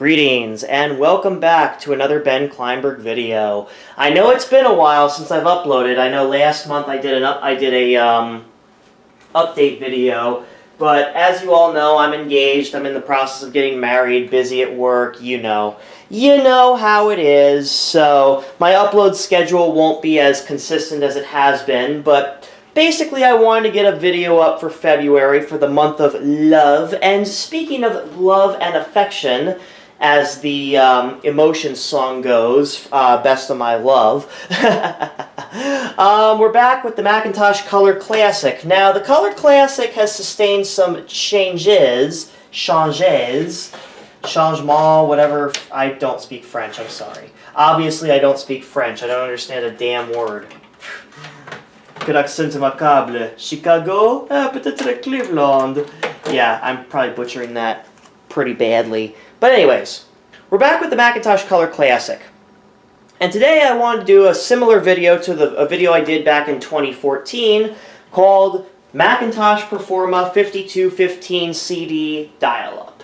Greetings and welcome back to another Ben Kleinberg video. I know it's been a while since I've uploaded. I know last month I did a update video, but as you all know, I'm engaged. I'm in the process of getting married, busy at work. You know how it is. So my upload schedule won't be as consistent as it has been, but basically, I wanted to get a video up for February for the month of love. And speaking of love and affection, as the Emotions song goes, Best of My Love, we're back with the Macintosh Color Classic. Now, the Color Classic has sustained some changes, changement, whatever. I don't speak French, I'm sorry. Obviously, I don't speak French. I don't understand a damn word. Good accent impeccable. Chicago? Peut-être Cleveland. Yeah, I'm probably butchering that pretty badly. But anyways, we're back with the Macintosh Color Classic. And today I wanted to do a similar video to a video I did back in 2014 called Macintosh Performa 5215 CD Dial-Up.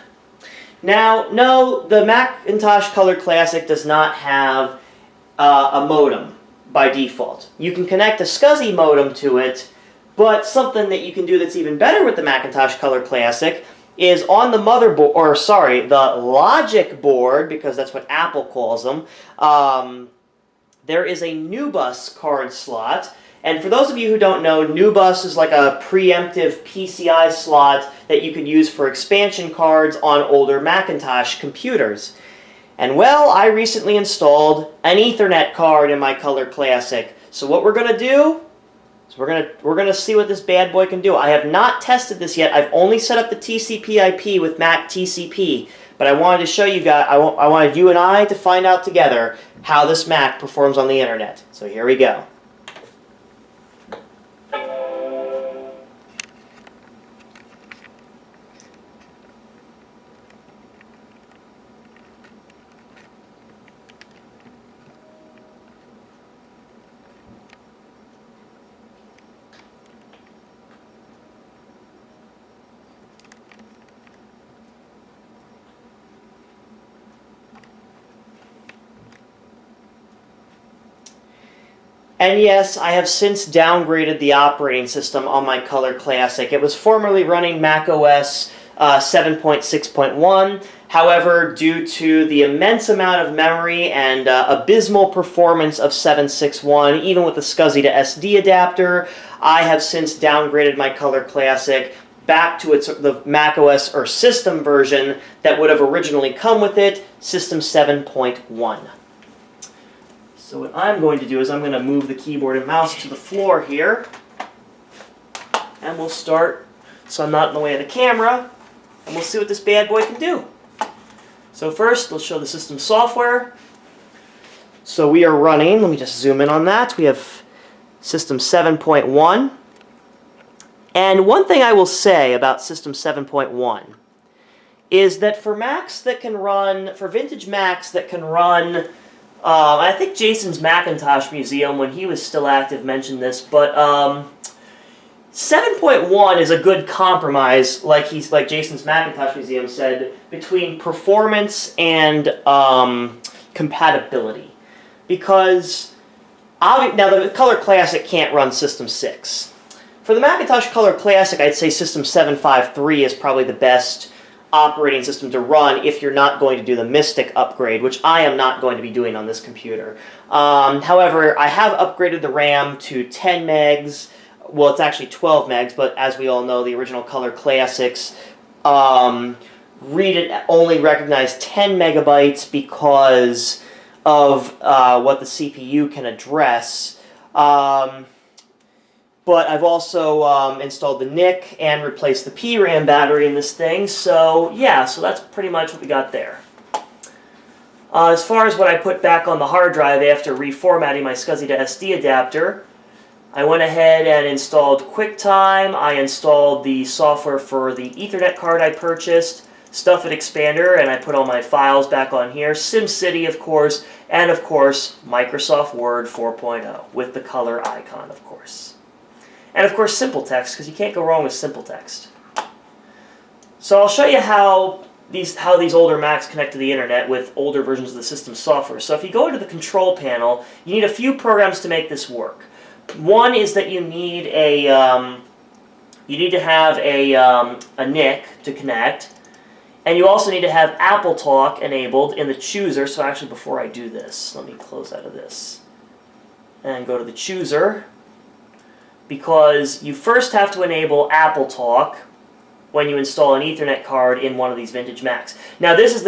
Now, no, the Macintosh Color Classic does not have a modem by default. You can connect a SCSI modem to it, but something that you can do that's even better with the Macintosh Color Classic is on the motherboard, or sorry, the logic board, because that's what Apple calls them, there is a NuBus card slot. And for those of you who don't know, NuBus is like a preemptive PCI slot that you could use for expansion cards on older Macintosh computers. And well, I recently installed an Ethernet card in my Color Classic. So what we're going to do is we're going to see what this bad boy can do. I have not tested this yet. I've only set up the TCP/IP with Mac TCP. But I wanted to show you guys, I wanted you and I to find out together how this Mac performs on the internet. So here we go. And yes, I have since downgraded the operating system on my Color Classic. It was formerly running macOS 7.6.1. However, due to the immense amount of memory and abysmal performance of 7.6.1, even with the SCSI to SD adapter, I have since downgraded my Color Classic back to the macOS or system version that would have originally come with it, System 7.1. So what I'm going to do is I'm going to move the keyboard and mouse to the floor here. And we'll start, so I'm not in the way of the camera, and we'll see what this bad boy can do. So first, we'll show the system software. So we are running, let me just zoom in on that. We have System 7.1. And one thing I will say about System 7.1 is that for Macs that can run, for vintage Macs that can run, I think Jason's Macintosh Museum, when he was still active, mentioned this, but 7.1 is a good compromise, like Jason's Macintosh Museum said, between performance and compatibility. Because, now the Color Classic can't run System 6. For the Macintosh Color Classic, I'd say System 7.5.3 is probably the best operating system to run if you're not going to do the Mystic upgrade, which I am not going to be doing on this computer. However, I have upgraded the RAM to 10 megs. Well, it's actually 12 megs, but as we all know, the original Color Classics only recognized 10 megabytes because of what the CPU can address. But I've also installed the NIC and replaced the PRAM battery in this thing. So yeah, so that's pretty much what we got there. As far as what I put back on the hard drive after reformatting my SCSI to SD adapter, I went ahead and installed QuickTime. I installed the software for the Ethernet card I purchased, Stuffit Expander, and I put all my files back on here. SimCity, of course, and of course, Microsoft Word 4.0 with the color icon, of course. And of course, simple text, because you can't go wrong with simple text. So I'll show you how how these older Macs connect to the internet with older versions of the system software. So if you go into the control panel, you need a few programs to make this work. One is that you need to have a NIC to connect, and you also need to have Apple Talk enabled in the chooser. So actually, before I do this, let me close out of this and go to the chooser, because you first have to enable Apple Talk when you install an Ethernet card in one of these vintage Macs. Now this is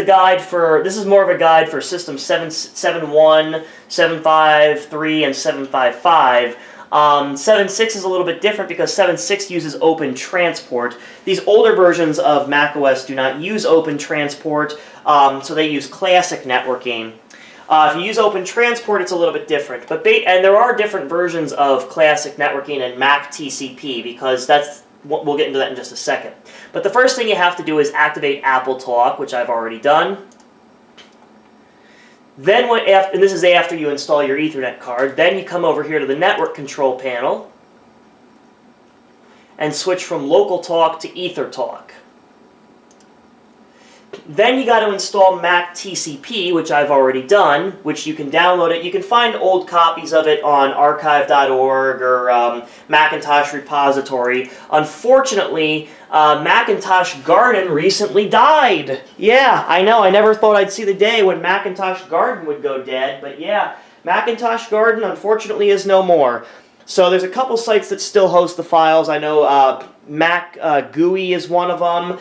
more of a guide for systems 7.1, 7.5.3, and 7.5.5. 7.6 is a little bit different because 7.6 uses Open Transport. These older versions of macOS do not use Open Transport, so they use classic networking. If you use Open Transport, it's a little bit different. And there are different versions of classic networking and Mac TCP, because we'll get into that in just a second. But the first thing you have to do is activate Apple Talk, which I've already done. Then, and this is after you install your Ethernet card, then you come over here to the network control panel and switch from local talk to Ether Talk. Then you got to install Mac TCP, which I've already done, which you can download it. You can find old copies of it on archive.org or Macintosh repository. Unfortunately, Macintosh Garden recently died. Yeah, I know. I never thought I'd see the day when Macintosh Garden would go dead, but yeah, Macintosh Garden unfortunately is no more. So there's a couple sites that still host the files. I know Mac GUI is one of them.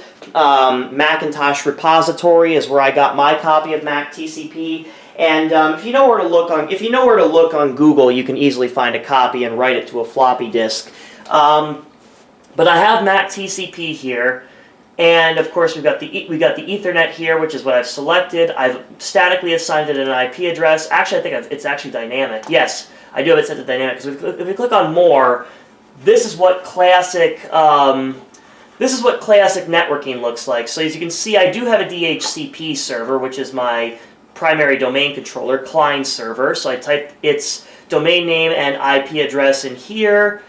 Macintosh Repository is where I got my copy of Mac TCP. And if you know where to look on Google, you can easily find a copy and write it to a floppy disk. But I have Mac TCP here, and of course we got the Ethernet here, which is what I've selected. I've statically assigned it an IP address. Actually, I think it's actually dynamic. Yes, I do have it set to dynamic. Because if we click on More, this is what classic networking looks like. So as you can see, I do have a DHCP server, which is my primary domain controller, client server. So I type its domain name and IP address in here.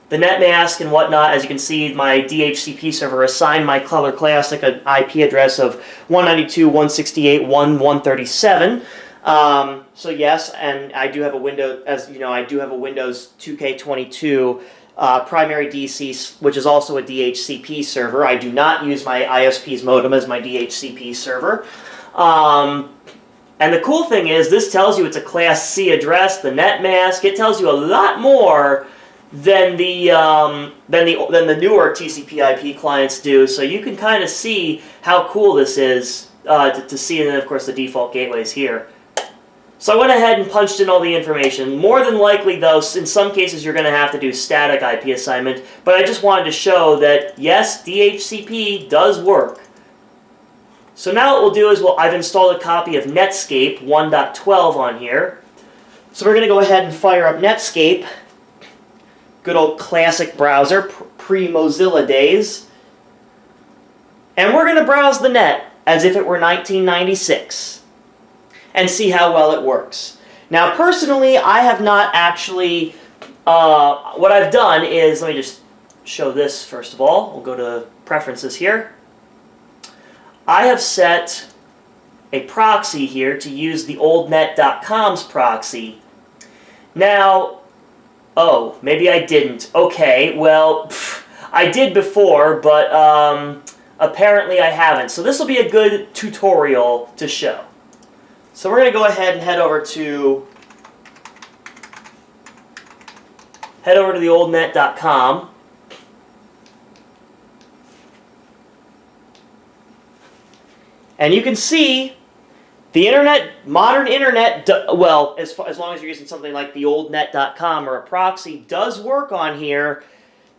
The netmask and whatnot, as you can see, my DHCP server assigned my Color Classic an IP address of 192.168.1.137. So yes, and I do have a Windows, as you know, I do have a Windows 2K22 primary DC, which is also a DHCP server. I do not use my ISP's modem as my DHCP server. And the cool thing is, this tells you it's a Class C address, the netmask. It tells you a lot more than the newer TCP/IP clients do. So you can kind of see how cool this is to see, and then of course the default gateway is here. So I went ahead and punched in all the information. More than likely, though, in some cases you're going to have to do static IP assignment, but I just wanted to show that, yes, DHCP does work. So now what we'll do is, I've installed a copy of Netscape 1.12 on here. So we're going to go ahead and fire up Netscape. Good old classic browser, pre-Mozilla days. And we're going to browse the net as if it were 1996. And see how well it works. Now, personally, I have not actually... what I've done is... Let me just show this first of all. We'll go to Preferences here. I have set a proxy here to use the oldnet.com's proxy. Now... Oh, maybe I didn't. Okay, well, I did before, but apparently I haven't. So this will be a good tutorial to show. So we're going to go ahead and head over to the oldnet.com. And you can see the internet, modern internet, well, as long as you're using something like the oldnet.com or a proxy, does work on here,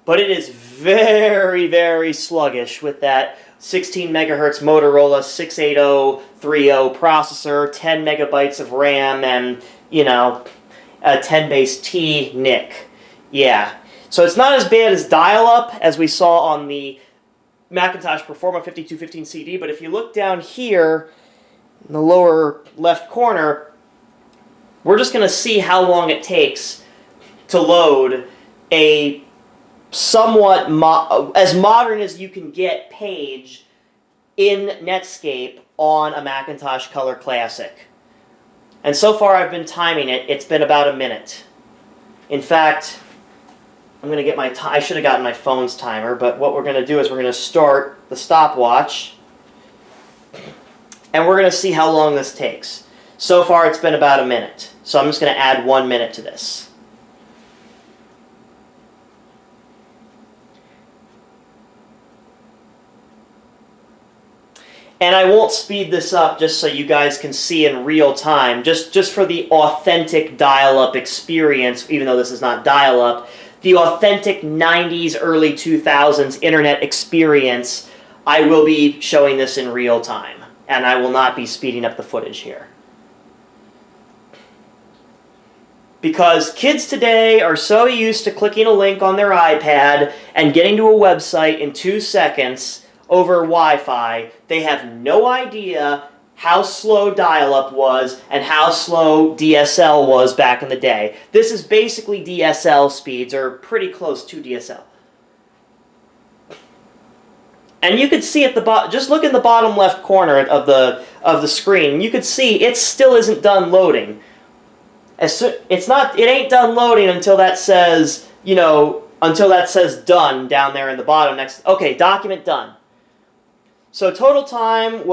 but it is very, very sluggish with that 16 megahertz Motorola 68030 processor, 10 megabytes of RAM, and, you know, a 10 base T NIC. Yeah. So it's not as bad as dial-up as we saw on the Macintosh Performa 5215 CD, but if you look down here in the lower left corner, we're just going to see how long it takes to load a somewhat as modern as you can get page in Netscape on a Macintosh Color Classic. And so far I've been timing it. It's been about a minute. In fact, I'm going to get my I should have gotten my phone's timer, but what we're going to do is we're going to start the stopwatch, and we're going to see how long this takes. So far it's been about a minute, so I'm just going to add 1 minute to this. And I won't speed this up just so you guys can see in real time, just for the authentic dial-up experience, even though this is not dial-up, the authentic 90s, early 2000s internet experience, I will be showing this in real time. And I will not be speeding up the footage here. Because kids today are so used to clicking a link on their iPad and getting to a website in 2 seconds over Wi-Fi, they have no idea how slow dial-up was and how slow DSL was back in the day. This is basically DSL speeds, or pretty close to DSL. And you could see at the bottom, just look in the bottom left corner of the screen, you could see it still isn't done loading. It ain't done loading until that says, until that says done down there in the bottom next. Okay, document done. So total time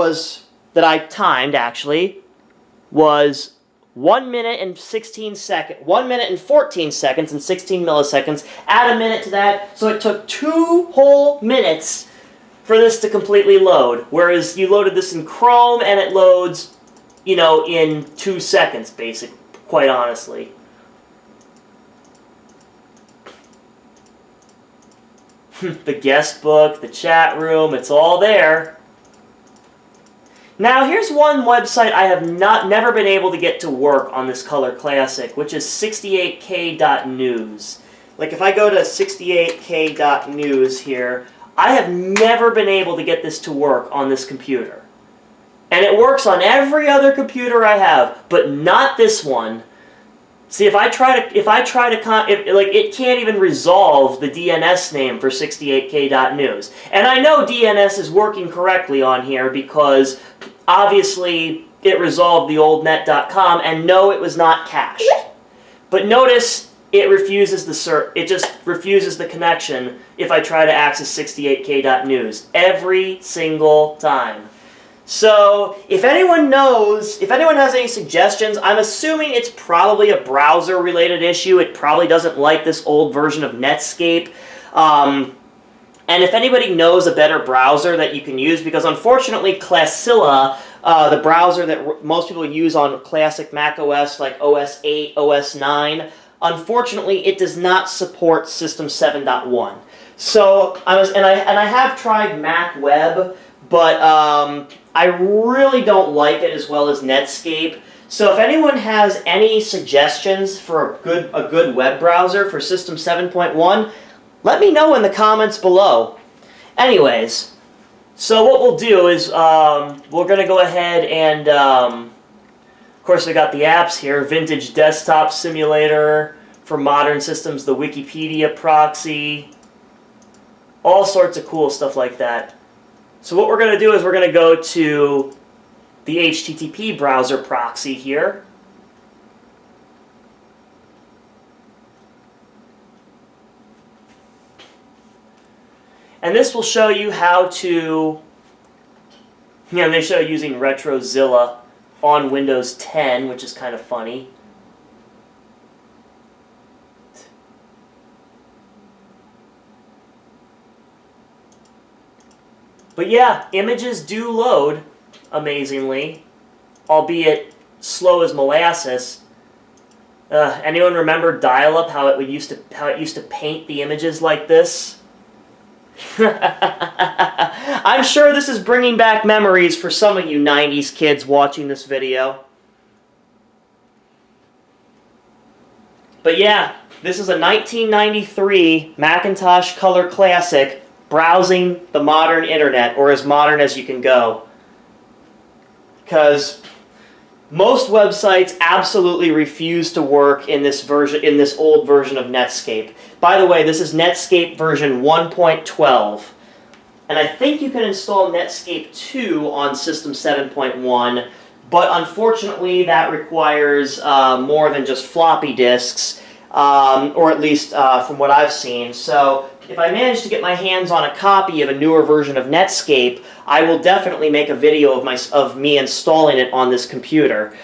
that I timed actually was 1 minute and 1 minute and 14 seconds and 16 milliseconds. Add a minute to that, so it took 2 whole minutes for this to completely load. Whereas you loaded this in Chrome and it loads, in 2 seconds, basically, quite honestly. The guest book, the chat room, it's all there. Now, here's one website I have never been able to get to work on this Color Classic, which is 68k.news. Like, if I go to 68k.news here, I have never been able to get this to work on this computer. And it works on every other computer I have, but not this one. See, it can't even resolve the DNS name for 68k.news. And I know DNS is working correctly on here because obviously it resolved the old net.com, and no, it was not cached. But notice it refuses it just refuses the connection if I try to access 68k.news every single time. So, if anyone has any suggestions, I'm assuming it's probably a browser-related issue. It probably doesn't like this old version of Netscape. And if anybody knows a better browser that you can use, because unfortunately Classilla, the browser that most people use on classic Mac OS like OS 8, OS 9, unfortunately it does not support System 7.1. So, I have tried Mac Web, but I really don't like it as well as Netscape. So if anyone has any suggestions for a good web browser for System 7.1, let me know in the comments below. Anyways, so what we'll do is we're going to go ahead and, of course, we got the apps here. Vintage Desktop Simulator for modern systems, the Wikipedia proxy, all sorts of cool stuff like that. So what we're going to do is we're going to go to the HTTP browser proxy here. And this will show you how to, they show you using RetroZilla on Windows 10, which is kind of funny. But yeah, images do load, amazingly, albeit slow as molasses. Anyone remember dial-up, how it used to paint the images like this? I'm sure this is bringing back memories for some of you 90s kids watching this video. But yeah, this is a 1993 Macintosh Color Classic browsing the modern internet, or as modern as you can go. Because most websites absolutely refuse to work in this old version of Netscape. By the way, this is Netscape version 1.12. And I think you can install Netscape 2 on System 7.1, but unfortunately that requires more than just floppy disks, or at least from what I've seen. So if I manage to get my hands on a copy of a newer version of Netscape, I will definitely make a video of me installing it on this computer.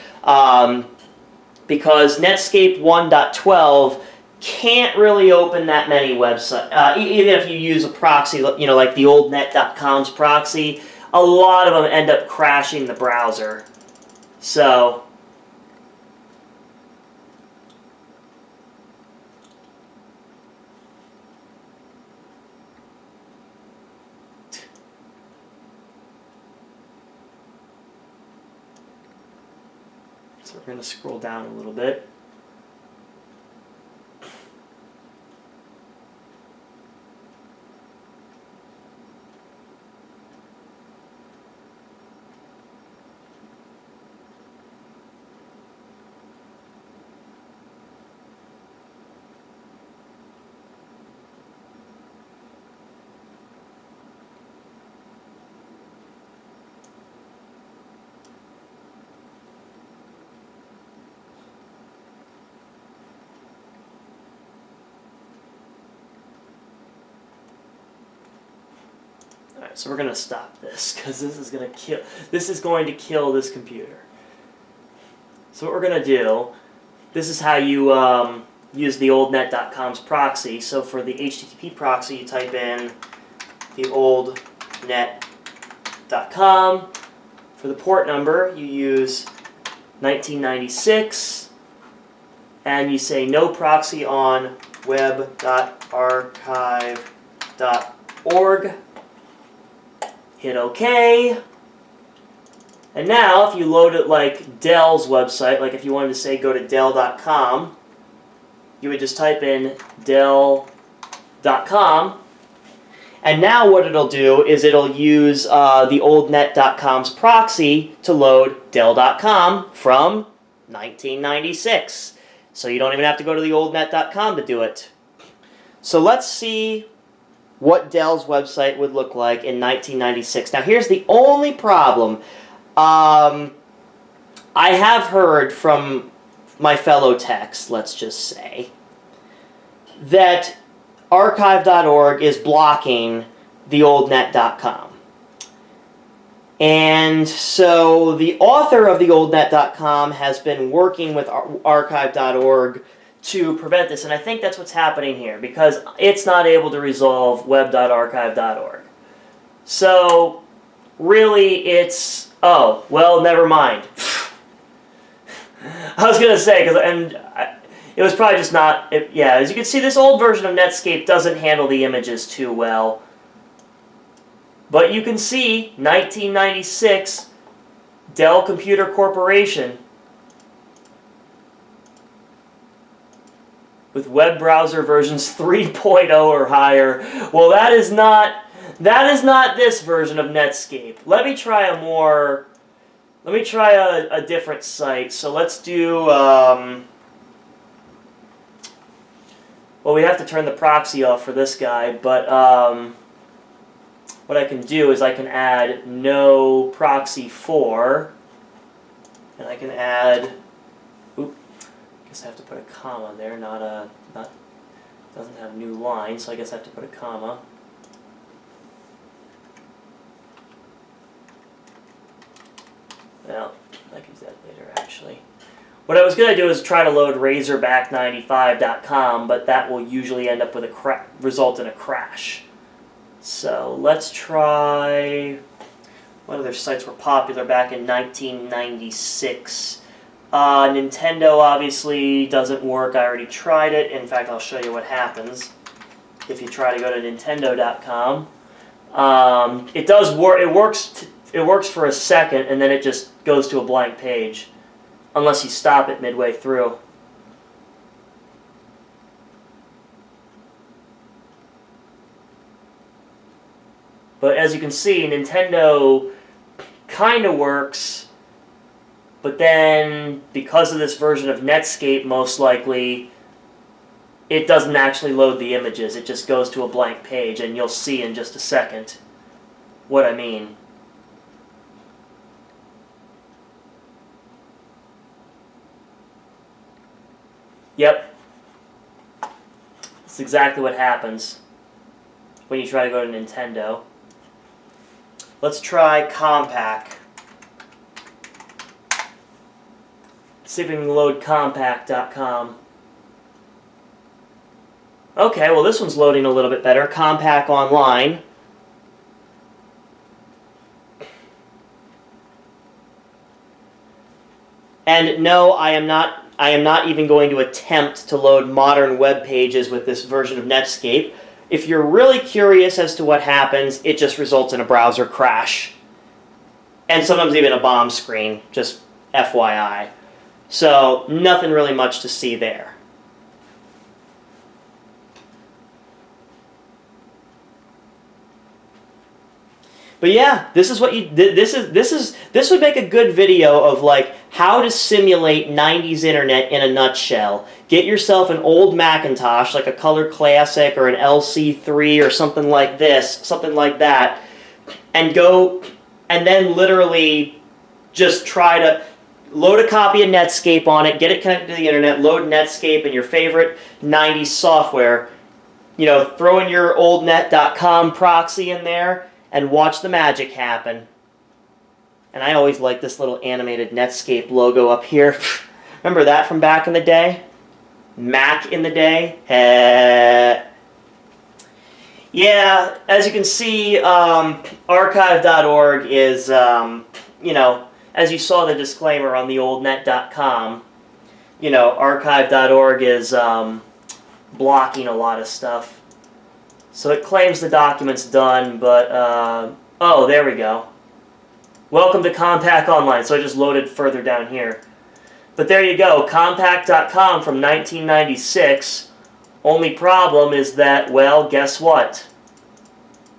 Because Netscape 1.12 can't really open that many websites. Even if you use a proxy, you know, like the old net.com's proxy, a lot of them end up crashing the browser. So we're going to scroll down a little bit. Alright, so we're going to stop this because this is going to kill this computer. So what we're going to do, this is how you use the old net.com's proxy. So for the HTTP proxy, you type in the old net.com. For the port number, you use 1996, and you say no proxy on web.archive.org. Hit OK. And now, if you load it like Dell's website, like if you wanted to say go to Dell.com, you would just type in Dell.com. And now what it'll do is it'll use the old net.com's proxy to load Dell.com from 1996. So you don't even have to go to the old net.com to do it. So let's see what Dell's website would look like in 1996. Now here's the only problem. I have heard from my fellow techs, let's just say, that archive.org is blocking the old net.com. And so the author of the old net.com has been working with archive.org to prevent this, and I think that's what's happening here, because it's not able to resolve web.archive.org. So really it's, oh, well, never mind. I was going to say, it was probably just not, yeah, as you can see, this old version of Netscape doesn't handle the images too well. But you can see, 1996, Dell Computer Corporation, with web browser versions 3.0 or higher. Well, that is not this version of Netscape. Let me try a different site. So let's do, well, we have to turn the proxy off for this guy, but what I can do is I can add no proxy for, and I can add, I guess I have to put a comma there, doesn't have new line, so I guess I have to put a comma. Well, I can use that later, actually. What I was going to do is try to load razorback95.com, but that will usually end up with result in a crash. So let's try, what other sites were popular back in 1996? Nintendo obviously doesn't work. I already tried it. In fact, I'll show you what happens if you try to go to Nintendo.com. It does work. It works for a second, and then it just goes to a blank page, unless you stop it midway through. But as you can see, Nintendo kind of works. But then, because of this version of Netscape, most likely, it doesn't actually load the images. It just goes to a blank page, and you'll see in just a second. what I mean. Yep. That's exactly what happens when you try to go to Nintendo. Let's try Compaq. See if we can load Compaq.com. Okay, well this one's loading a little bit better. Compaq Online. And no, I am not even going to attempt to load modern web pages with this version of Netscape. If you're really curious as to what happens, it just results in a browser crash. And sometimes even a bomb screen, just FYI. So, nothing really much to see there. But yeah, this is what you this would make a good video of like how to simulate 90s internet in a nutshell. Get yourself an old Macintosh, like a Color Classic or an LC3 or something like this, something like that, and go and then literally just try to load a copy of Netscape on it, get it connected to the internet, load Netscape and your favorite 90s software, you know, throw in your oldnet.com proxy in there, and watch the magic happen. And I always like this little animated Netscape logo up here. Remember that from back in the day? Mac in the day? Yeah, as you can see, archive.org is, you know, as you saw the disclaimer on the oldnet.com, you know, archive.org is blocking a lot of stuff. So it claims the document's done, but, oh, there we go. Welcome to Compaq Online. So I just loaded further down here. But there you go, Compaq.com from 1996. Only problem is that, well, guess what?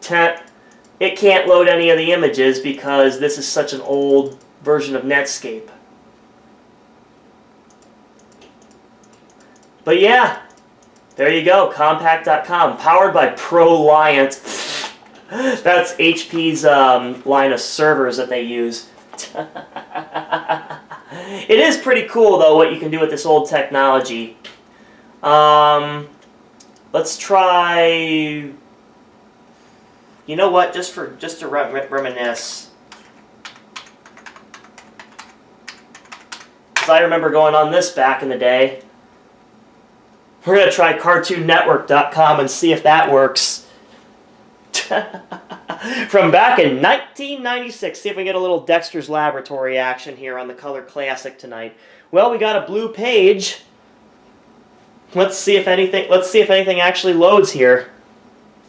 It can't load any of the images because this is such an old version of Netscape. But yeah. There you go, Compaq.com, powered by ProLiant. That's HP's line of servers that they use. It is pretty cool, though, what you can do with this old technology. Let's try... You know what? Just to reminisce. Because I remember going on this back in the day. We're going to try CartoonNetwork.com and see if that works. From back in 1996. See if we get a little Dexter's Laboratory action here on the Color Classic tonight. Well, we got a blue page. Let's see if anything actually loads here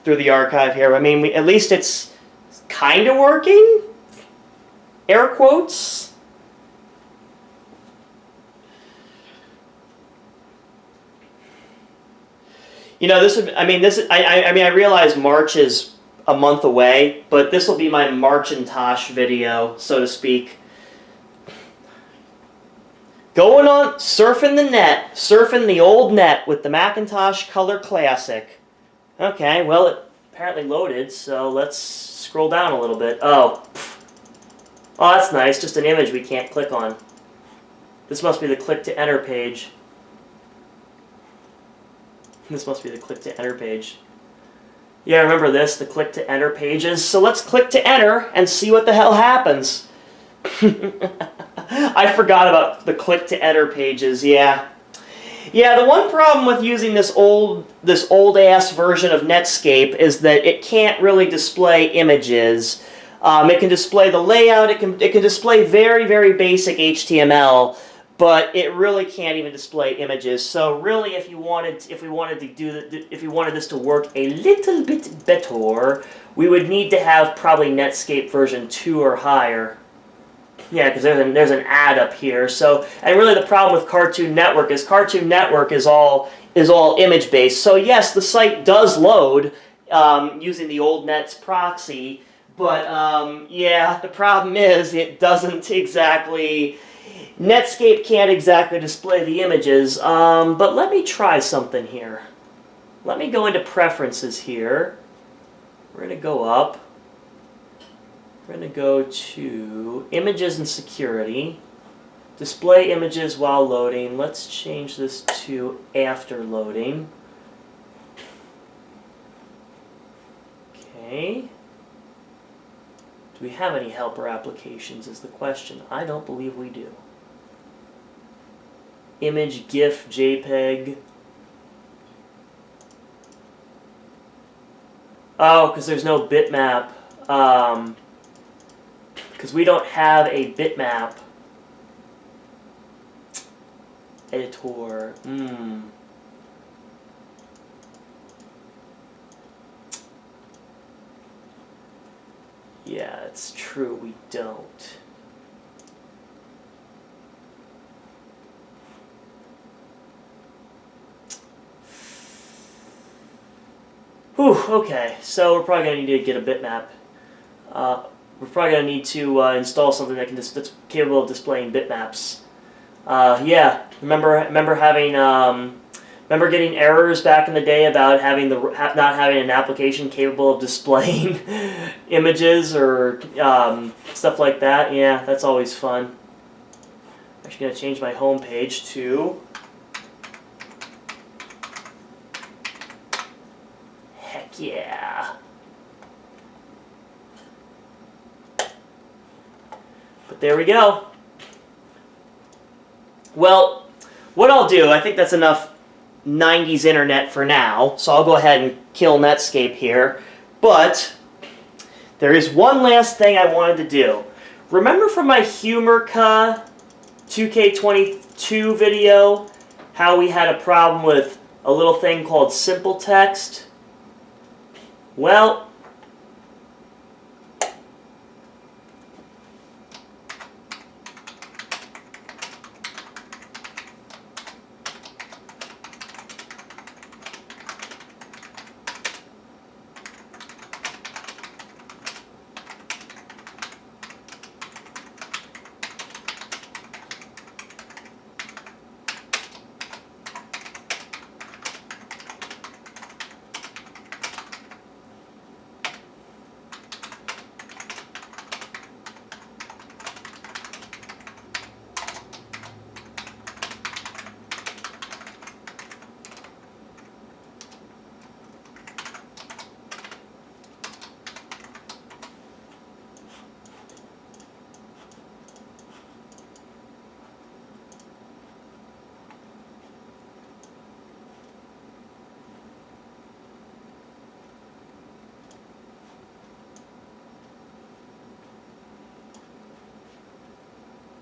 through the archive here. I mean, at least it's kind of working. Air quotes. You know, I realize March is a month away, but this will be my Marcintosh video, so to speak. Going on, surfing the net, surfing the old net with the Macintosh Color Classic. Okay, well, it apparently loaded, so let's scroll down a little bit. Oh, that's nice, just an image we can't click on. This must be the click to enter page. This must be the click to enter page. Yeah, remember this, the click to enter pages. So let's click to enter and see what the hell happens. I forgot about the click to enter pages, yeah. Yeah, the one problem with using this old-ass version of Netscape is that it can't really display images. It can display the layout, it can display very, very basic HTML, but it really can't even display images. So really, if we wanted this to work a little bit better, we would need to have probably Netscape version 2 or higher. Yeah, because there's an ad up here. So, and really the problem with Cartoon Network is all image based. So yes, the site does load using the old Nets proxy, but yeah, the problem is it doesn't exactly. Netscape can't exactly display the images, but let me try something here. Let me go into preferences here. We're going to go up. going to go to Images and Security. Display images while loading. Let's change this to after loading. Okay. Do we have any helper applications is the question. I don't believe we do. Image, GIF, JPEG. Oh, because there's no bitmap. Because we don't have a bitmap editor. Yeah, it's true, we don't. Whew, okay, so we're probably going to need to get a bitmap. We're probably going to need to install something that's capable of displaying bitmaps. Yeah, remember having remember getting errors back in the day about having not having an application capable of displaying images or stuff like that. Yeah, that's always fun. I'm actually going to change my home page to heck yeah. But there we go. Well, what I'll do, I think that's enough 90s internet for now, so I'll go ahead and kill Netscape here. But there is one last thing I wanted to do. Remember from my Humorca 2K22 video how we had a problem with a little thing called simple text? Well,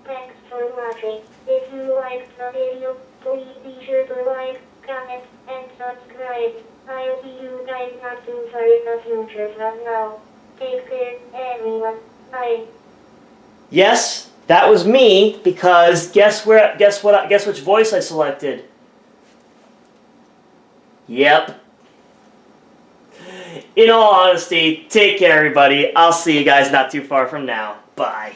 thanks for watching. If you liked the video, please be sure to like, comment, and subscribe. I'll see you guys not too far in the future from now. Take care, everyone. Bye. yes, that was me, because guess which voice I selected? Yep. In all honesty, take care everybody. I'll see you guys not too far from now. Bye.